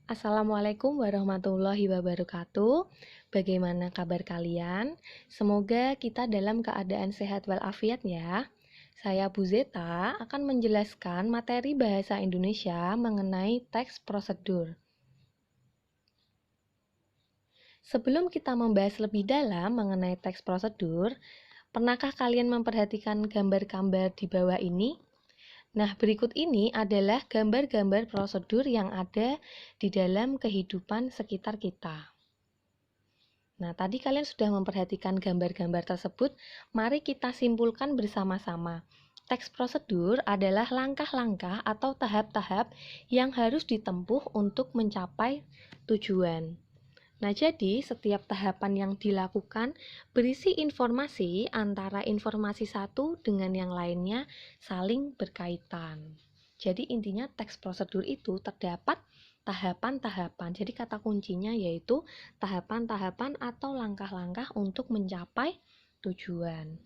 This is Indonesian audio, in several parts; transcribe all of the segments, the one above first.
Assalamualaikum warahmatullahi wabarakatuh. Bagaimana kabar kalian? Semoga kita dalam keadaan sehat walafiat ya. Saya Bu Zeta akan menjelaskan materi bahasa Indonesia mengenai teks prosedur. Sebelum kita membahas lebih dalam mengenai teks prosedur, pernahkah kalian memperhatikan gambar-gambar di bawah ini? Nah, berikut ini adalah gambar-gambar prosedur yang ada di dalam kehidupan sekitar kita. Nah, tadi kalian sudah memperhatikan gambar-gambar tersebut. Mari kita simpulkan bersama-sama. Teks prosedur adalah langkah-langkah atau tahap-tahap yang harus ditempuh untuk mencapai tujuan. Nah, jadi setiap tahapan yang dilakukan berisi informasi antara informasi satu dengan yang lainnya saling berkaitan. Jadi intinya teks prosedur itu terdapat tahapan-tahapan. Jadi kata kuncinya yaitu tahapan-tahapan atau langkah-langkah untuk mencapai tujuan.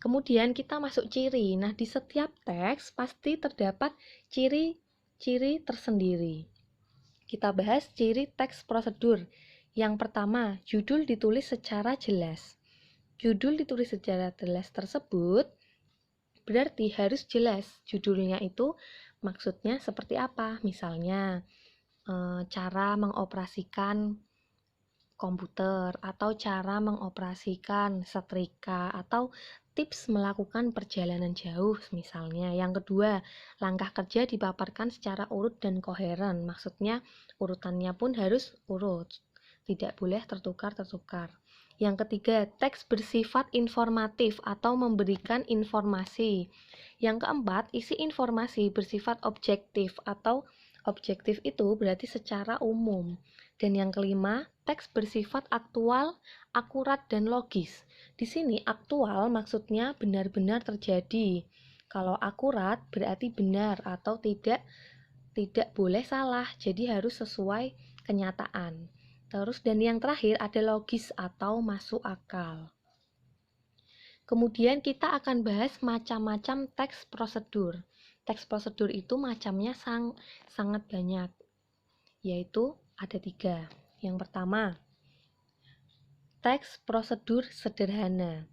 Kemudian kita masuk ciri. Nah, di setiap teks pasti terdapat ciri-ciri tersendiri. Kita bahas ciri teks prosedur. Yang pertama, judul ditulis secara jelas. Judul ditulis secara jelas tersebut berarti harus jelas. Judulnya itu maksudnya seperti apa? Misalnya, cara mengoperasikan komputer, atau cara mengoperasikan setrika, atau tips melakukan perjalanan jauh misalnya. Yang kedua, langkah kerja dipaparkan secara urut dan koheren. Maksudnya urutannya pun harus urut, tidak boleh tertukar-tertukar. Yang ketiga, teks bersifat informatif atau memberikan informasi. Yang keempat, isi informasi bersifat objektif atau objektif itu berarti secara umum. Dan yang kelima, teks bersifat aktual, akurat, dan logis. Di sini aktual maksudnya benar-benar terjadi. Kalau akurat berarti benar atau tidak boleh salah, jadi harus sesuai kenyataan. Terus dan yang terakhir ada logis atau masuk akal. Kemudian kita akan bahas macam-macam teks prosedur. Teks prosedur itu macamnya sangat banyak, yaitu ada 3. Yang pertama, teks prosedur sederhana.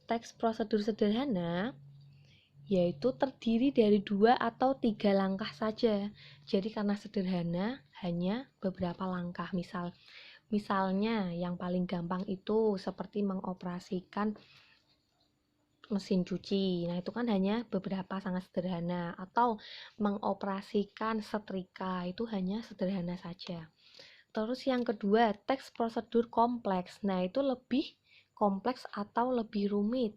Teks prosedur sederhana yaitu terdiri dari 2 atau 3 langkah saja. Jadi karena sederhana, hanya beberapa langkah. Misalnya yang paling gampang itu seperti mengoperasikan mesin cuci. Nah, itu kan hanya beberapa sangat sederhana. Atau mengoperasikan setrika, itu hanya sederhana saja. Terus yang kedua, teks prosedur kompleks. Nah, itu lebih kompleks atau lebih rumit,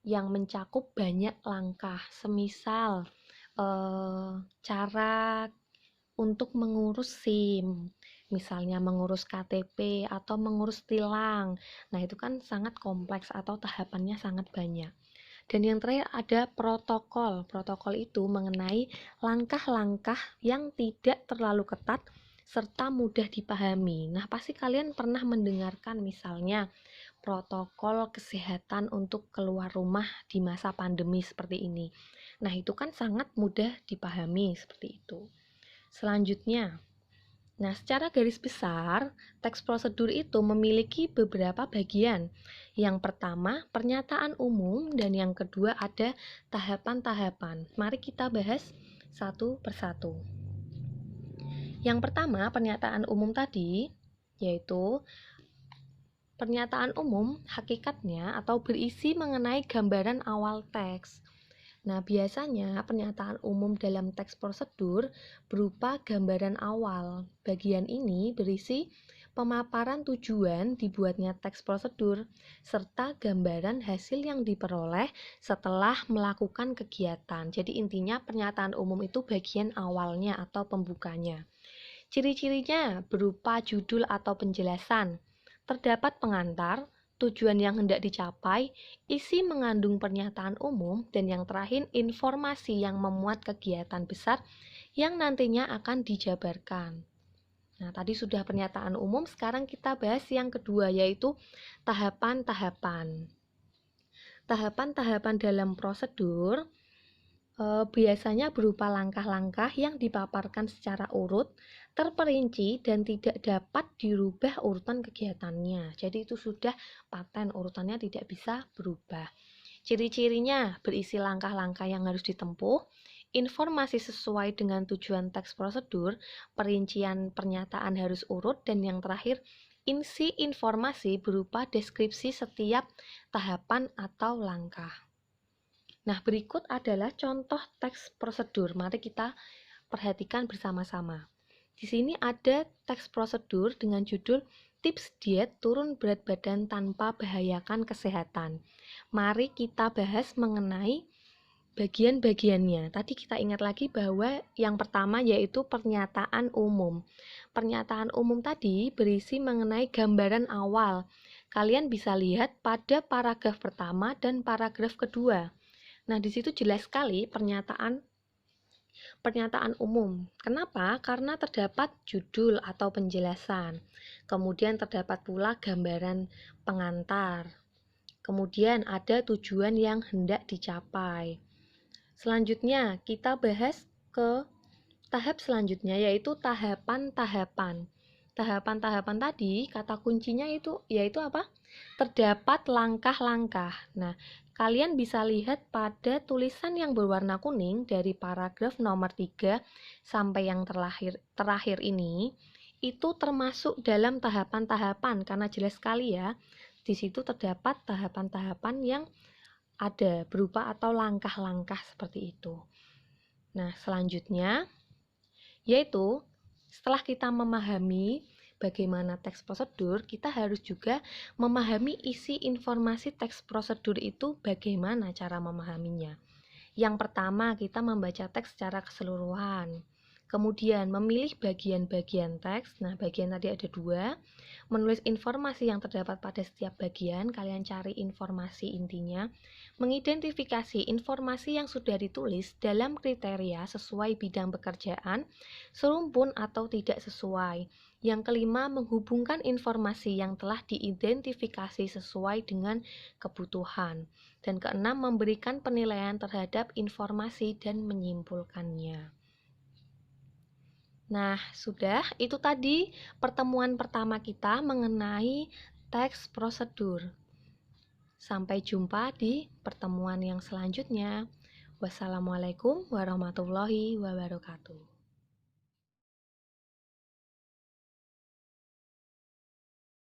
yang mencakup banyak langkah. Semisal cara untuk mengurus SIM, misalnya mengurus KTP atau mengurus tilang. Nah, itu kan sangat kompleks atau tahapannya sangat banyak. Dan yang terakhir ada protokol. Protokol itu mengenai langkah-langkah yang tidak terlalu ketat serta mudah dipahami. Nah, pasti kalian pernah mendengarkan misalnya protokol kesehatan untuk keluar rumah di masa pandemi seperti ini. Nah, itu kan sangat mudah dipahami seperti itu. Selanjutnya, nah, secara garis besar, teks prosedur itu memiliki beberapa bagian. Yang pertama, pernyataan umum, dan yang kedua ada tahapan-tahapan. Mari kita bahas satu persatu. Yang pertama, pernyataan umum tadi, yaitu pernyataan umum hakikatnya atau berisi mengenai gambaran awal teks. Nah, biasanya pernyataan umum dalam teks prosedur berupa gambaran awal. Bagian ini berisi pemaparan tujuan dibuatnya teks prosedur, serta gambaran hasil yang diperoleh setelah melakukan kegiatan. Jadi intinya pernyataan umum itu bagian awalnya atau pembukanya. Ciri-cirinya berupa judul atau penjelasan, terdapat pengantar, tujuan yang hendak dicapai, isi mengandung pernyataan umum, dan yang terakhir informasi yang memuat kegiatan besar yang nantinya akan dijabarkan. Nah, tadi sudah pernyataan umum, sekarang kita bahas yang kedua, yaitu tahapan-tahapan. Tahapan-tahapan dalam prosedur Biasanya berupa langkah-langkah yang dipaparkan secara urut, terperinci, dan tidak dapat dirubah urutan kegiatannya. Jadi itu sudah paten, urutannya tidak bisa berubah. Ciri-cirinya berisi langkah-langkah yang harus ditempuh, informasi sesuai dengan tujuan teks prosedur, perincian pernyataan harus urut, dan yang terakhir, isi informasi berupa deskripsi setiap tahapan atau langkah. Nah, berikut adalah contoh teks prosedur. Mari kita perhatikan bersama-sama. Di sini ada teks prosedur dengan judul Tips Diet Turun Berat Badan Tanpa Bahayakan Kesehatan. Mari kita bahas mengenai bagian-bagiannya. Tadi kita ingat lagi bahwa yang pertama yaitu pernyataan umum. Pernyataan umum tadi berisi mengenai gambaran awal. Kalian bisa lihat pada paragraf pertama dan paragraf kedua. Nah, di situ jelas sekali pernyataan umum. Kenapa? Karena terdapat judul atau penjelasan. Kemudian terdapat pula gambaran pengantar. Kemudian ada tujuan yang hendak dicapai. Selanjutnya, kita bahas ke tahap selanjutnya, yaitu tahapan-tahapan. Tahapan-tahapan tadi, kata kuncinya yaitu apa? Terdapat langkah-langkah. Nah, kalian bisa lihat pada tulisan yang berwarna kuning dari paragraf nomor 3 sampai yang terakhir ini, itu termasuk dalam tahapan-tahapan, karena jelas sekali ya, di situ terdapat tahapan-tahapan yang ada berupa atau langkah-langkah seperti itu. Nah, selanjutnya yaitu setelah kita memahami bagaimana teks prosedur, kita harus juga memahami isi informasi teks prosedur itu bagaimana cara memahaminya. Yang pertama, kita membaca teks secara keseluruhan. Kemudian memilih bagian-bagian teks. Nah, bagian tadi ada 2. Menulis informasi yang terdapat pada setiap bagian. Kalian cari informasi intinya. Mengidentifikasi informasi yang sudah ditulis dalam kriteria sesuai bidang pekerjaan, serumpun atau tidak sesuai. Yang kelima, menghubungkan informasi yang telah diidentifikasi sesuai dengan kebutuhan. Dan keenam, memberikan penilaian terhadap informasi dan menyimpulkannya. Nah, sudah itu tadi pertemuan pertama kita mengenai teks prosedur. Sampai jumpa di pertemuan yang selanjutnya. Wassalamualaikum warahmatullahi wabarakatuh.